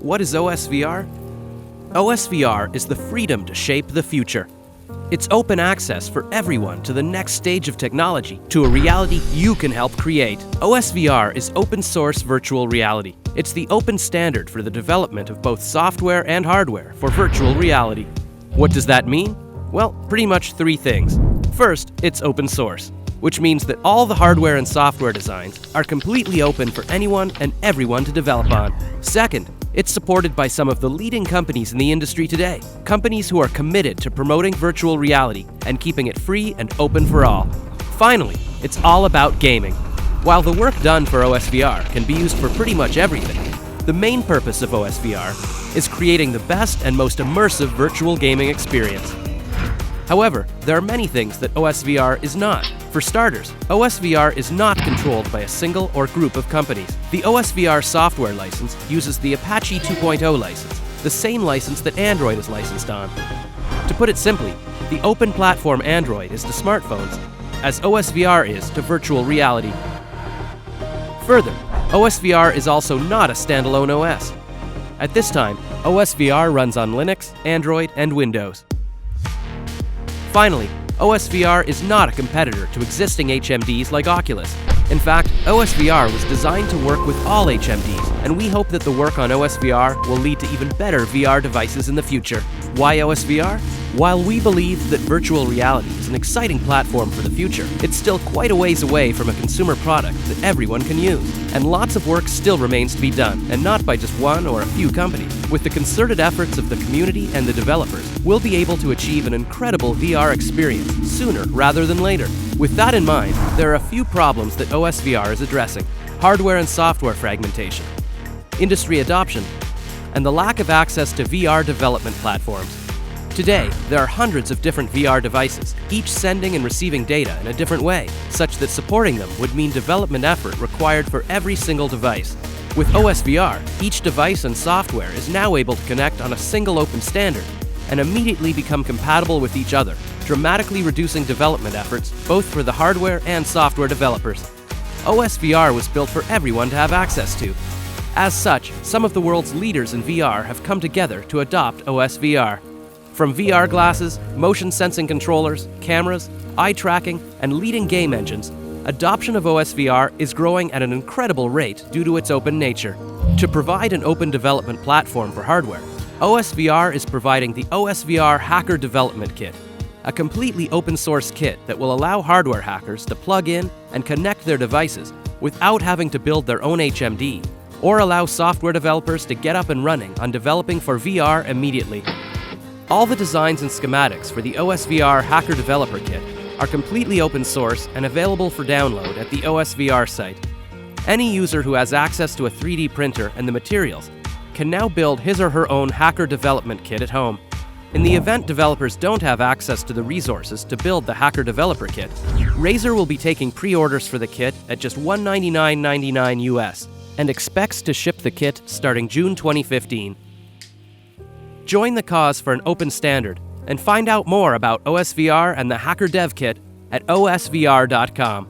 what is OSVR? OSVR is the freedom to shape the future. It's open access for everyone to the next stage of technology, to a reality you can help create. OSVR is open source virtual reality. It's the open standard for the development of both software and hardware for virtual reality. What does that mean? Well, pretty much three things. First, it's open source, which means that all the hardware and software designs are completely open for anyone and everyone to develop on. Second, it's supported by some of the leading companies in the industry today, companies who are committed to promoting virtual reality and keeping it free and open for all. Finally, it's all about gaming. While the work done for OSVR can be used for pretty much everything, the main purpose of OSVR is creating the best and most immersive virtual gaming experience. However, there are many things that OSVR is not. For starters, OSVR is not controlled by a single or group of companies. The OSVR software license uses the Apache 2.0 license, the same license that Android is licensed on. To put it simply, the open platform Android is to smartphones, as OSVR is to virtual reality. Further, OSVR is also not a standalone OS. At this time, OSVR runs on Linux, Android, and Windows. Finally, OSVR is not a competitor to existing HMDs like Oculus. In fact, OSVR was designed to work with all HMDs, and we hope that the work on OSVR will lead to even better VR devices in the future. Why OSVR? While we believe that virtual reality is an exciting platform for the future, it's still quite a ways away from a consumer product that everyone can use. And lots of work still remains to be done, and not by just one or a few companies. With the concerted efforts of the community and the developers, we'll be able to achieve an incredible VR experience sooner rather than later. With that in mind, there are a few problems that OSVR is addressing: hardware and software fragmentation, industry adoption, and the lack of access to VR development platforms. Today, there are hundreds of different VR devices, each sending and receiving data in a different way, such that supporting them would mean development effort required for every single device. With OSVR, each device and software is now able to connect on a single open standard and immediately become compatible with each other, dramatically reducing development efforts both for the hardware and software developers. OSVR was built for everyone to have access to. As such, some of the world's leaders in VR have come together to adopt OSVR. From VR glasses, motion sensing controllers, cameras, eye tracking, and leading game engines, adoption of OSVR is growing at an incredible rate due to its open nature. To provide an open development platform for hardware, OSVR is providing the OSVR Hacker Development Kit, a completely open source kit that will allow hardware hackers to plug in and connect their devices without having to build their own HMD, or allow software developers to get up and running on developing for VR immediately. All the designs and schematics for the OSVR Hacker Developer Kit are completely open source and available for download at the OSVR site. Any user who has access to a 3D printer and the materials can now build his or her own Hacker Development Kit at home. In the event developers don't have access to the resources to build the Hacker Developer Kit, Razer will be taking pre-orders for the kit at just $199.99 US and expects to ship the kit starting June 2015. Join the cause for an open standard and find out more about OSVR and the Hacker Dev Kit at osvr.com.